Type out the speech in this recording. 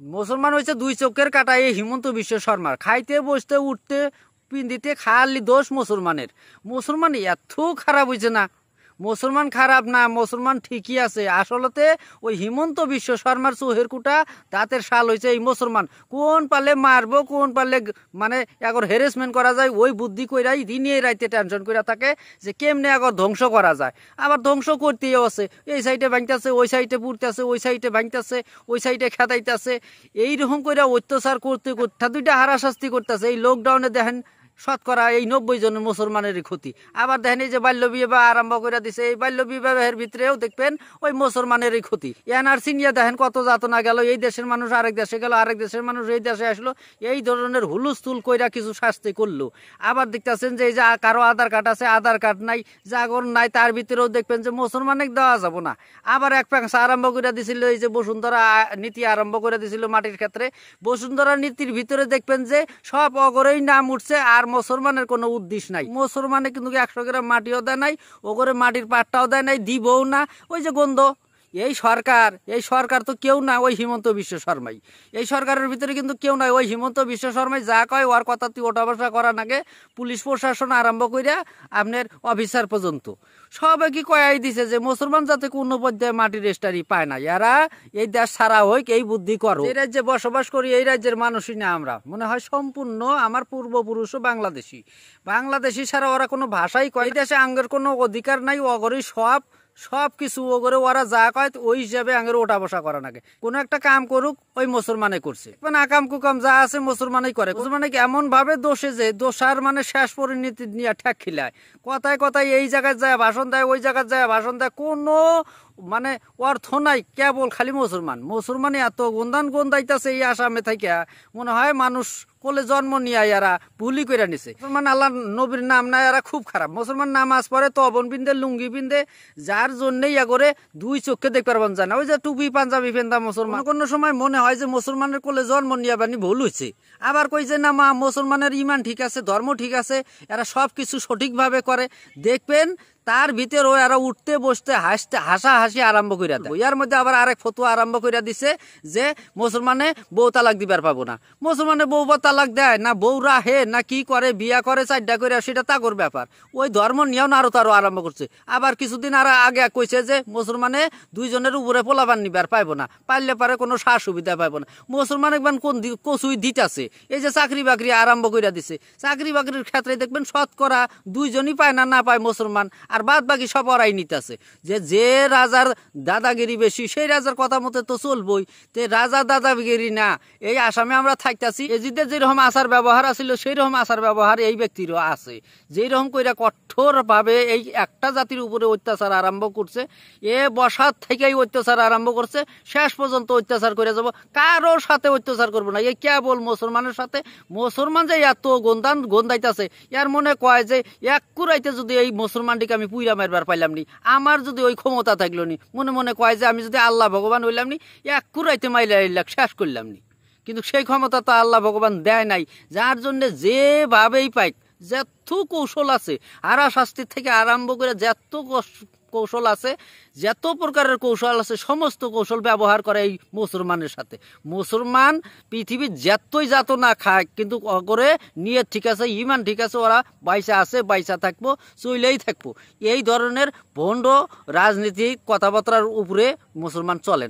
মুসলমান হয়েছে দুই চোখের কাটা এই হিমন্ত বিশ্ব শর্মার। খাইতে বসতে উঠতে পিন্দিতে খালি দোষ মুসলমানের। মুসলমান এত খারাপ হয়েছে না, মুসলমান খারাপ না, মুসলমান ঠিকই আছে। আসলতে ওই হিমন্ত বিশ্ব শর্মার চোহের কুটা দাঁতের শাল হয়েছে এই মুসলমান। কোন পারলে মারবো, কোন পারলে মানে এখন হ্যারাসমেন্ট করা যায়, ওই বুদ্ধি কইরাই দিনে রাইতে টেনশন কইরা থাকে যে কেমনে এখন ধ্বংস করা যায়। আবার ধ্বংস করতেও আছে, এই সাইডে ভাঙতেছে, ওই সাইডে পুড়তেছে, ওই সাইডে ভাঙতেছে, ওই সাইডে খেদাইতেছে। এইরকম কইরা অত্যাচার করতে করতে দুইটা হারাশাস্তি করতেছে। এই লকডাউনে দেখেন শতকরা এই 90 জনের মুসলমানেরই ক্ষতি। আবার দেখেন এই যে বাল্য বিবাহ আরম্ভ করে দিছে, এই বাল্য বিবাহের ভিতরেও দেখবেন ওই মুসলমানেরই ক্ষতি। এনআরসি নিয়ে দেখেন কত যাতনা গেল, এই দেশের মানুষ আরেক দেশে গেল, আরেক দেশের মানুষ এই দেশে আসলো, এই ধরনের হুলুস্থুল কইরা কিছু শাস্তি করলো। আবার দেখতেছেন যে এই যে কারো আধার কার্ড আছে, আধার কার্ড নাই, জাগর নাই, তার ভিতরেও দেখবেন যে মুসলমানের দেওয়া যাব না। আবার এক প্যাঁচা আরম্ভ করে দিছিল, এই যে বসুন্ধরা নীতি আরম্ভ করে দিছিল মাটির ক্ষেত্রে। বসুন্ধরা নীতির ভিতরে দেখবেন যে সব অগরেই নাম উঠছে, আর মুসলমানের কোনো উদ্দেশ্য নাই। মুসলমানে কিন্তু 100 গ্রাম মাটিও দেয় নাই, ওগরে মাটির পাটটাও দেয় নাই, দিবও না। ওই যে গন্ধ, এই সরকার তো কেউ না ওই হিমন্ত বিশ্ব শর্মাই। এই সরকারের ভিতরে কিন্তু কেউ নাই ওই হিমন্ত বিশ্ব শর্মাই। যা কয় ওর কথা তুই ওঠা বসা করা নাগে, পুলিশ প্রশাসন আরম্ভ কইরা আপনার অফিসার পর্যন্ত সবে কি কয়াই দিছে যে মুসলমান যাতে কোনো পর্যায়ে মাটির রেস্টারি পায় না। এরা এই দেশ ছাড়া হোক, এই বুদ্ধি করো। এই রাজ্যে বসবাস করি, এই রাজ্যের মানুষই না আমরা, মনে হয় সম্পূর্ণ আমার পূর্বপুরুষও বাংলাদেশি ছাড়া ওরা কোনো ভাষাই কয়। এই দেশে আঙ্গের কোনো অধিকার নাই, অগরই সব কিছু ওগরে ওরা যা কয় ওই হিসাবে আঙ্গের ওঠা বসা করা নাগে। কোনো একটা কাম করুক ওই মুসলমানে করছে, মানে আকাম কুকাম যা আছে মুসলমানই করে। মুসলমানে এমন ভাবে দোষে যে দোষার মানে শেষ পরিণতি নিয়ে ঠেক খিলায়, কথায় কথায় এই জায়গায় যায় ভাষণ দেয়, ওই জায়গায় যায় ভাষণ দেয়, কোনো মানে অর্থ নাই। কেবল খালি মুসলমানই এত গন্ধাইতেছে এই আসামে থেকে, মনে হয় মানুষ কোলে জন্ম নিয়ে এরা ভুলি করে নিছে। মুসলমান আল্লাহ নবীর নাম নাই, এরা খুব খারাপ। মুসলমান নামাজ পড়ে, তবন পিন্ধে, লুঙ্গি পিন্ধে, যার জন্যই করে দুই চোখে দেখতে পারবেন যায় না। ওই যে টুপি পাঞ্জাবি পেন্দা মুসলমান, কোনো সময় মনে হয় যে মুসলমানের কোলে জন্ম নিয়ে বানি ভুল হয়েছে। আবার কই যে না মা মুসলমানের ইমান ঠিক আছে, ধর্ম ঠিক আছে, এরা সব কিছু সঠিকভাবে করে। দেখবেন তার ভিতরে এরা উঠতে বসতে হাসাহাসি আরম্ভ করে দেয়। ইয়ার মধ্যে আবার আরেক ফতুয়া আরম্ভ করে দিছে যে মুসলমানে বউ তালাক দিবার পাবো না। মুসলমানে বউ বা তালাক দেয় না, বউ রাহে না, কি করে বিয়া করে 4টা করে, সেটা তাগর ব্যাপার। ওই ধর্ম নিয়েও না আরো তারও আরম্ভ করছে। আবার কিছুদিন আর আগে কইছে যে মুসলমানে 2 জনের উপরে পোলাবান নিবার পাইবো না, পাইলে পারে কোনো সার সুবিধা পাইবো না। মুসলমান একবার কোন কচুই দিতেছে, এই যে চাকরি বাকরি আরম্ভ করে দিছে। চাকরি বাকরির ক্ষেত্রে দেখবেন শতকরা 2 জনই পায় না পায় মুসলমান, আর বাদ বাকি সব ওরাই নিতেছে। যে রাজার দাদাগিরি বেশি সেই রাজার কথা মতো তো চলবই। তে রাজা দাদাগিরি না, এই আসামে আমরা থাকতেছি, এজিদের যেরকম আচার ব্যবহার আছিল সেই রকম আচার ব্যবহার এই ব্যক্তিরও আছে। যেই রকম কইরা কঠোর ভাবে এই একটা জাতির উপরে অত্যাচার আরম্ভ করছে, এ বসার থেকেই অত্যাচার আরম্ভ করছে, শেষ পর্যন্ত অত্যাচার করে যাব। কারোর সাথে অত্যাচার করবো না, এই কেবল মুসলমানের সাথে। মুসলমান যে এত গন্ধাইতেছে, এর মনে কয় যে এক কুরাইতে যদি এই মুসলমানটিকে আমি পুইরা মারবার পাইলাম নি, আমার যদি ওই ক্ষমতা থাকলো নি, মনে কয় যে আমি যদি আল্লাহ ভগবান হইলাম নি, এক কুরাইতে মাইলা শেষ করলাম নি। কিন্তু সেই ক্ষমতা তো আল্লাহ ভগবান দেয় নাই, যার জন্য যেভাবেই পাই, যত কৌশল আছে, হারা শাস্তির থেকে আরম্ভ করে যত কৌশল আছে, যত প্রকারের কৌশল আছে, সমস্ত কৌশল ব্যবহার করে এই মুসলমানের সাথে। মুসলমান পৃথিবীর যতই যাত না খায়, কিন্তু করে নিয়ে ঠিক আছে, ইমান ঠিক আছে, ওরা বাইসা থাকবো, চইলেই থাকবো। এই ধরনের ভণ্ড রাজনীতি কথাবার্তার উপরে মুসলমান চলে না।